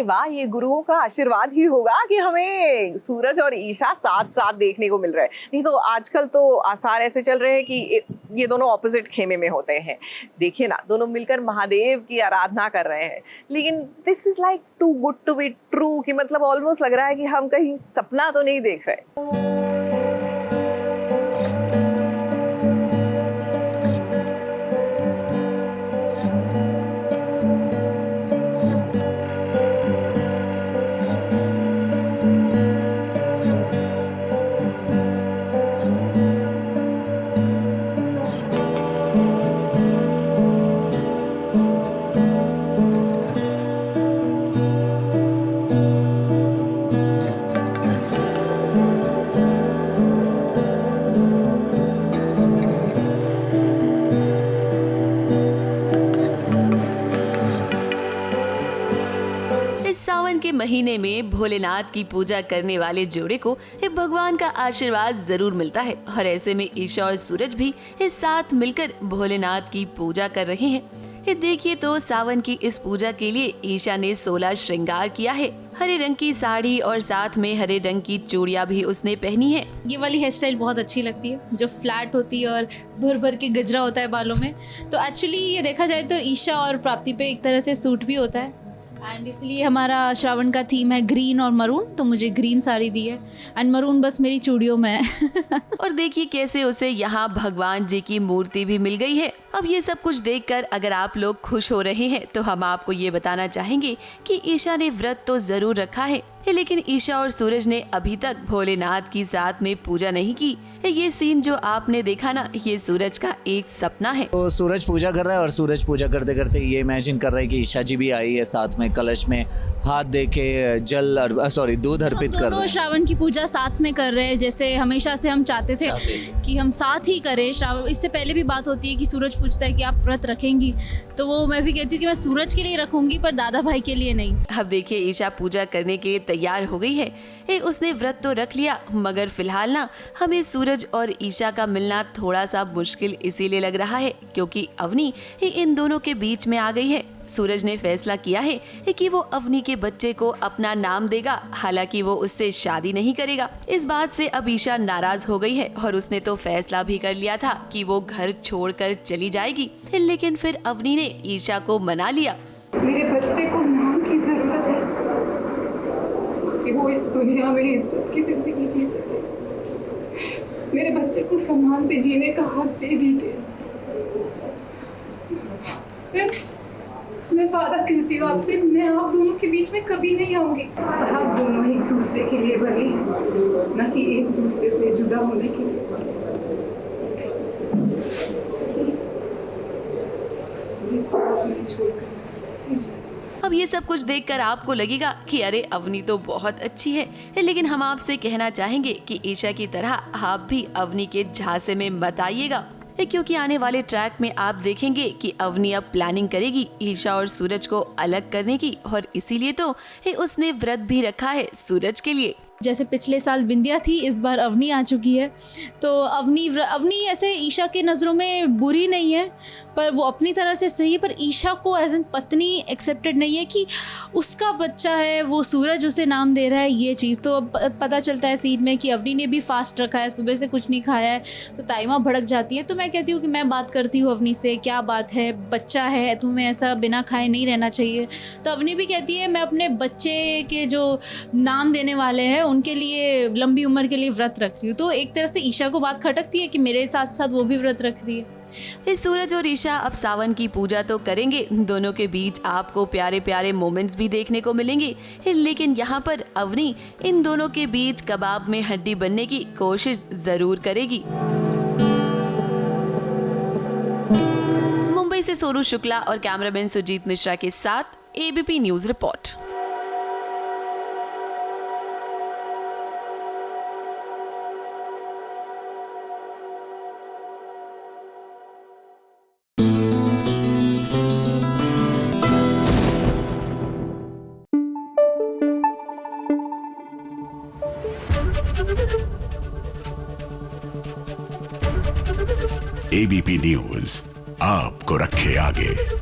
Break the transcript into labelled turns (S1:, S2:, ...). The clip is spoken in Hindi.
S1: वाह, ये गुरुओं का आशीर्वाद ही होगा कि हमें सूरज और ईशा साथ साथ देखने को मिल रहा है। नहीं तो आजकल तो आसार ऐसे चल रहे हैं कि ये दोनों ऑपोजिट खेमे में होते हैं। देखिए ना, दोनों मिलकर महादेव की आराधना कर रहे हैं, लेकिन this is like too good to be true, कि मतलब ऑलमोस्ट लग रहा है कि हम कहीं सपना तो नहीं देख रहे।
S2: सावन के महीने में भोलेनाथ की पूजा करने वाले जोड़े को भगवान का आशीर्वाद जरूर मिलता है और ऐसे में ईशा और सूरज भी इस साथ मिलकर भोलेनाथ की पूजा कर रहे हैं। देखिए तो सावन की इस पूजा के लिए ईशा ने 16 श्रृंगार किया है। हरे रंग की साड़ी और साथ में हरे रंग की चूड़ियां भी उसने पहनी है।
S3: ये वाली हेयर स्टाइल बहुत अच्छी लगती है, जो फ्लैट होती है और भर भर के गजरा होता है बालों में। तो एक्चुअली ये देखा जाए तो ईशा और प्राप्ति पे एक तरह से सूट भी होता है, एंड इसलिए हमारा श्रावण का थीम है ग्रीन और मरून, तो मुझे ग्रीन साड़ी दी है एंड मरून बस मेरी चूड़ियों में है।
S2: और देखिए कैसे उसे यहाँ भगवान जी की मूर्ति भी मिल गई है। अब ये सब कुछ देखकर अगर आप लोग खुश हो रहे हैं तो हम आपको ये बताना चाहेंगे कि ईशा ने व्रत तो जरूर रखा है, लेकिन ईशा और सूरज ने अभी तक भोलेनाथ की साथ में पूजा नहीं की। ये सीन जो आपने देखा ना, ये सूरज का एक सपना है।
S4: तो सूरज पूजा कर रहा है और सूरज पूजा करते करते ये इमेजिन कर रहा है कि ईशा जी भी आई है साथ में, कलश में हाथ दे के दूध अर्पित कर रहे हैं।
S3: श्रावण की पूजा साथ में कर रहे हैं, जैसे हमेशा से हम चाहते थे कि हम साथ ही करें श्रावण। इससे पहले भी बात होती है कि सूरज पूछता है कि आप व्रत रखेंगी, तो वो मैं भी कहती हूँ कि मैं सूरज के लिए रखूंगी पर दादा भाई के लिए नहीं।
S2: अब देखिए ईशा पूजा करने के लिए तैयार हो गई है। उसने व्रत तो रख लिया, मगर फिलहाल ना हमें सूरज और ईशा का मिलना थोड़ा सा मुश्किल इसीलिए लग रहा है क्योंकि अवनी इन दोनों के बीच में आ गई है। सूरज ने फैसला किया है कि वो अवनी के बच्चे को अपना नाम देगा, हालांकि वो उससे शादी नहीं करेगा। इस बात से अब ईशा नाराज हो गई है और उसने तो फैसला भी कर लिया था कि वो घर छोड़कर चली जाएगी, लेकिन फिर अवनी ने ईशा को मना लिया।
S5: मेरे बच्चे को नाम की जरूरत है कि वो इस दुनिया में इज्जत की जिंदगी जी सके। मेरे बच्चे को सम्मान से जीने का हक दे दीजिए। मैं वादा करती हूँ आपसे, मैं आप दोनों के बीच में कभी नहीं आऊंगी। आप दोनों एक दूसरे के लिए बने, न कि एक दूसरे से जुदा होने के लिए।
S2: अब ये सब कुछ देखकर आपको लगेगा कि अरे अवनी तो बहुत अच्छी है, लेकिन हम आपसे कहना चाहेंगे कि ईशा की तरह आप भी अवनी के झांसे में मत आइएगा, क्योंकि आने वाले ट्रैक में आप देखेंगे कि अवनी अब प्लानिंग करेगी ईशा और सूरज को अलग करने की, और इसीलिए तो उसने व्रत भी रखा है सूरज के लिए।
S3: जैसे पिछले साल बिंदिया थी, इस बार अवनी आ चुकी है। तो अवनी ऐसे ईशा के नज़रों में बुरी नहीं है, पर वो अपनी तरह से सही है, पर ईशा को एज एन पत्नी एक्सेप्टेड नहीं है कि उसका बच्चा है, वो सूरज उसे नाम दे रहा है। ये चीज़ तो अब पता चलता है सीन में कि अवनी ने भी फास्ट रखा है, सुबह से कुछ नहीं खाया है, तो ताइमा भड़क जाती है। तो मैं कहती हूँ कि मैं बात करती हूँ अवनी से, क्या बात है, बच्चा है, तुम्हें ऐसा बिना खाए नहीं रहना चाहिए। तो अवनी भी कहती है मैं अपने बच्चे के जो नाम देने वाले हैं उनके लिए लंबी उम्र के लिए व्रत रख रही हूँ। तो एक तरह से ईशा को बात खटकती है कि मेरे साथ साथ वो भी व्रत रख रही है।
S2: सूरज और ईशा अब सावन की पूजा तो करेंगे, दोनों के बीच आपको प्यारे प्यारे मोमेंट्स भी देखने को मिलेंगे, लेकिन यहाँ पर अवनी इन दोनों के बीच कबाब में हड्डी बनने की कोशिश जरूर करेगी। मुंबई से सोनू शुक्ला और कैमरामैन सुजीत मिश्रा के साथ ABP news report.
S6: ABP news आपको रखे आगे।